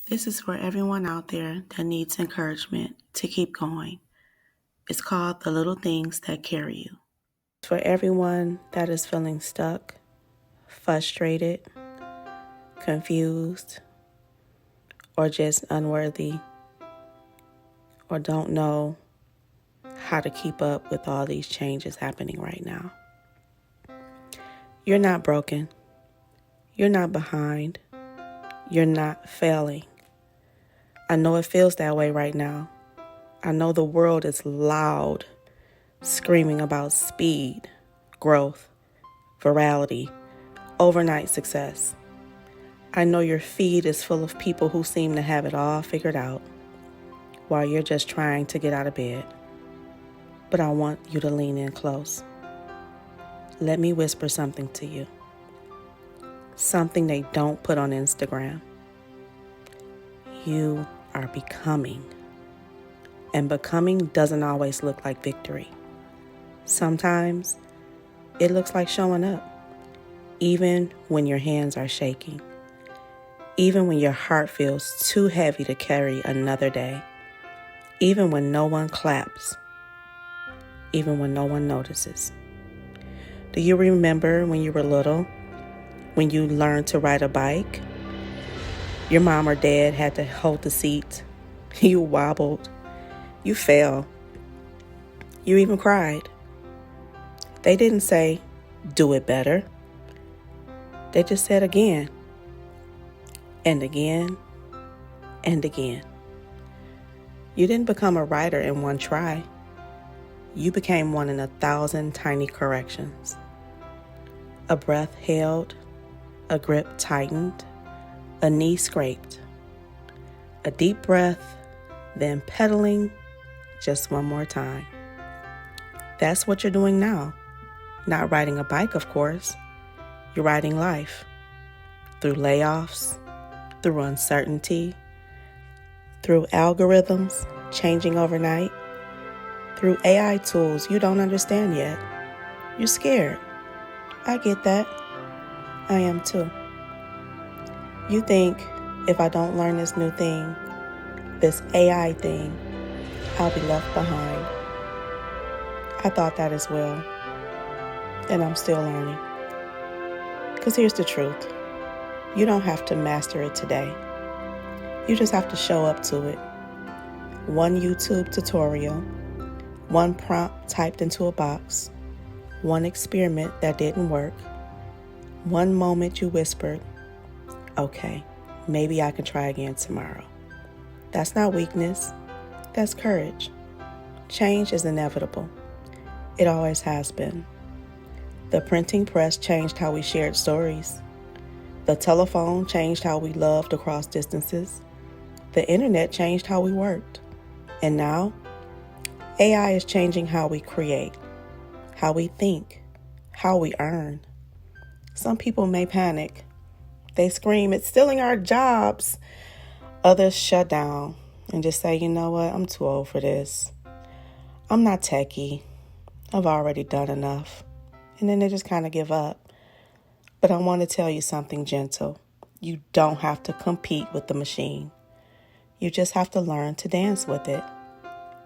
This is for everyone out there that needs encouragement to keep going. It's called The Little Things That Carry You. For everyone that is feeling stuck, frustrated, confused, or just unworthy, or don't know how to keep up with all these changes happening right now. You're not broken. You're not behind. You're not failing. I know it feels that way right now. I know the world is loud, screaming about speed, growth, virality, overnight success. I know your feed is full of people who seem to have it all figured out while you're just trying to get out of bed. But I want you to lean in close. Let me whisper something to you. Something they don't put on Instagram. You are becoming. And becoming doesn't always look like victory. Sometimes it looks like showing up, even when your hands are shaking, even when your heart feels too heavy to carry another day, even when no one claps, even when no one notices. Do you remember when you were little, when you learned to ride a bike? Your mom or dad had to hold the seat. You wobbled. You fell. You even cried. They didn't say, do it better. They just said again, and again, and again. You didn't become a rider in one try. You became one in 1,000 tiny corrections. A breath held, a grip tightened, a knee scraped, a deep breath, then pedaling just one more time. That's what you're doing now. Not riding a bike, of course. You're riding life. Through layoffs, through uncertainty, through algorithms changing overnight, through AI tools you don't understand yet. You're scared. I get that. I am too. You think if I don't learn this new thing, this AI thing, I'll be left behind. I thought that as well. And I'm still learning. Because here's the truth. You don't have to master it today. You just have to show up to it. One YouTube tutorial, one prompt typed into a box, one experiment that didn't work, one moment you whispered, okay, maybe I can try again tomorrow. That's not weakness. That's courage. Change is inevitable. It always has been. The printing press changed how we shared stories. The telephone changed how we loved across distances. The internet changed how we worked. And now, AI is changing how we create, how we think, how we earn. Some people may panic. They scream, it's stealing our jobs. Others shut down and just say, you know what, I'm too old for this. I'm not techie. I've already done enough. And then they just kind of give up. But I want to tell you something gentle. You don't have to compete with the machine. You just have to learn to dance with it.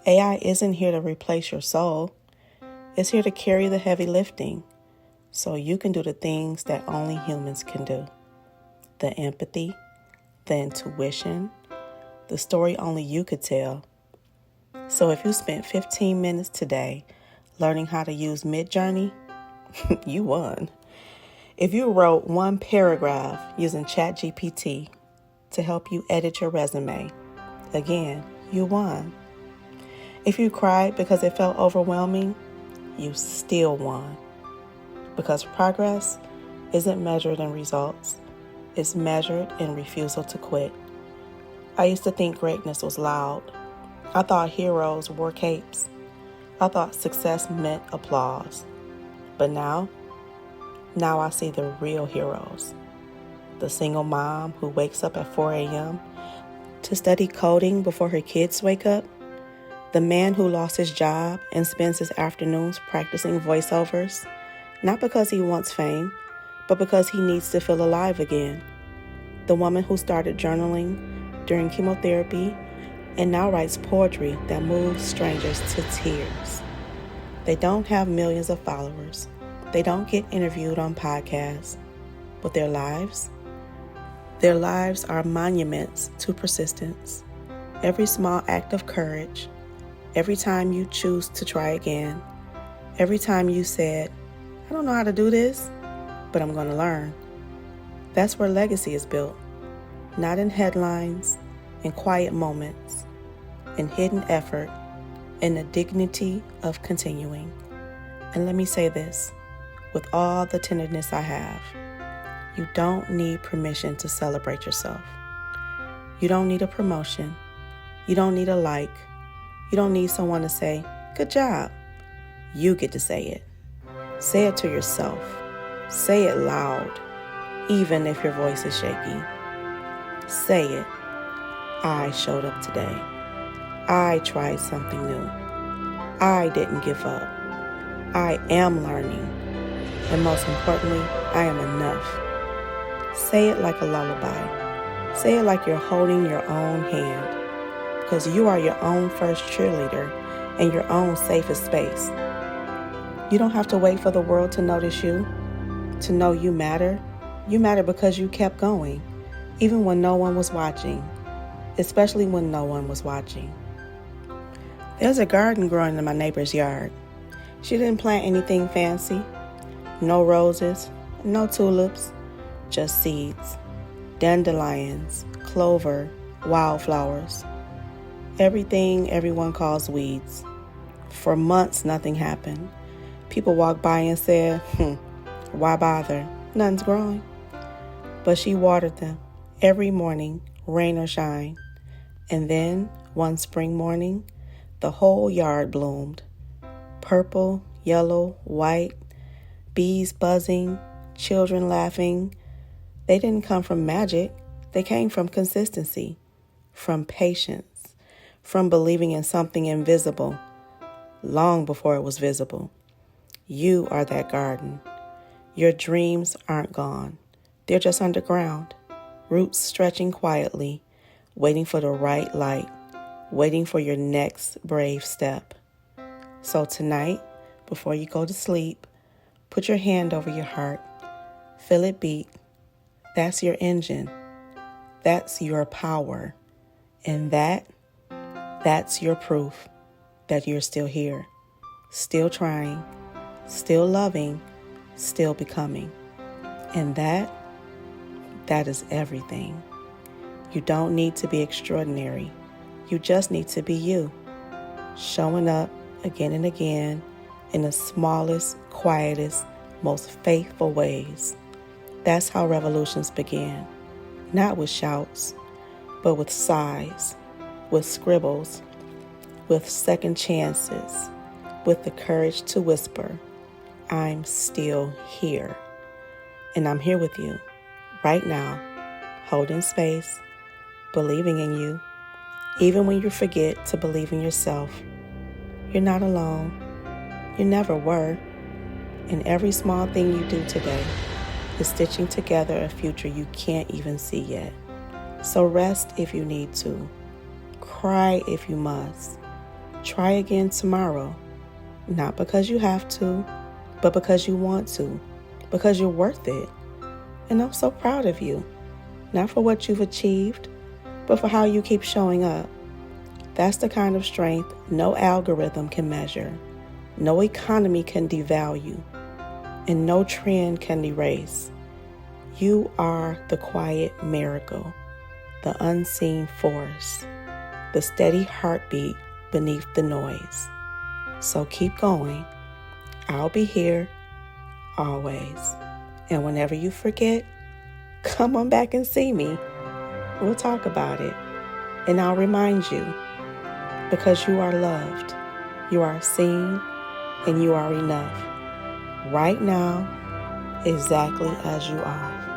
AI isn't here to replace your soul. It's here to carry the heavy lifting so you can do the things that only humans can do. The empathy, the intuition, the story only you could tell. So if you spent 15 minutes today learning how to use Midjourney, you won. If you wrote one paragraph using ChatGPT to help you edit your resume, again, you won. If you cried because it felt overwhelming, you still won. Because progress isn't measured in results. It's measured in refusal to quit. I used to think greatness was loud. I thought heroes wore capes. I thought success meant applause. But now I see the real heroes. The single mom who wakes up at 4 a.m. to study coding before her kids wake up. The man who lost his job and spends his afternoons practicing voiceovers, not because he wants fame, but because he needs to feel alive again. The woman who started journaling during chemotherapy and now writes poetry that moves strangers to tears. They don't have millions of followers. They don't get interviewed on podcasts. But their lives are monuments to persistence. Every small act of courage, every time you choose to try again, every time you said, I don't know how to do this, but I'm going to learn. That's where legacy is built, not in headlines, in quiet moments, in hidden effort, in the dignity of continuing. And let me say this, with all the tenderness I have, you don't need permission to celebrate yourself. You don't need a promotion. You don't need a like. You don't need someone to say, good job. You get to say it. Say it to yourself. Say it loud, even if your voice is shaky. Say it. I showed up today. I tried something new. I didn't give up. I am learning. And most importantly, I am enough. Say it like a lullaby. Say it like you're holding your own hand, because you are your own first cheerleader and your own safest space. You don't have to wait for the world to notice you, to know you matter. You matter because you kept going, even when no one was watching, especially when no one was watching. There's a garden growing in my neighbor's yard. She didn't plant anything fancy. No roses, no tulips, just seeds, dandelions, clover, wildflowers, everything everyone calls weeds. For months, nothing happened. People walked by and said, why bother? Nothing's growing. But she watered them every morning, rain or shine. And then, one spring morning, the whole yard bloomed. Purple, yellow, white, bees buzzing, children laughing. They didn't come from magic. They came from consistency, from patience, from believing in something invisible long before it was visible. You are that garden. Your dreams aren't gone. They're just underground, roots stretching quietly, waiting for the right light, waiting for your next brave step. So tonight, before you go to sleep, put your hand over your heart. Feel it beat. That's your engine. That's your power. And that's your proof that you're still here, still trying, still loving, still becoming. And that is everything. You don't need to be extraordinary. You just need to be you, showing up again and again in the smallest, quietest, most faithful ways. That's how revolutions begin, not with shouts, but with sighs, with scribbles, with second chances, with the courage to whisper, I'm still here. And I'm here with you right now, holding space, believing in you, even when you forget to believe in yourself. You're not alone. You never were. And every small thing you do today is stitching together a future you can't even see yet. So rest if you need to. Cry if you must. Try again tomorrow. Not because you have to, but because you want to. Because you're worth it. And I'm so proud of you. Not for what you've achieved, but for how you keep showing up. That's the kind of strength no algorithm can measure. No economy can devalue. And no trend can erase. You are the quiet miracle, the unseen force, the steady heartbeat beneath the noise. So keep going. I'll be here always. And whenever you forget, come on back and see me. We'll talk about it. And I'll remind you, because you are loved, you are seen, and you are enough. Right now, exactly as you are.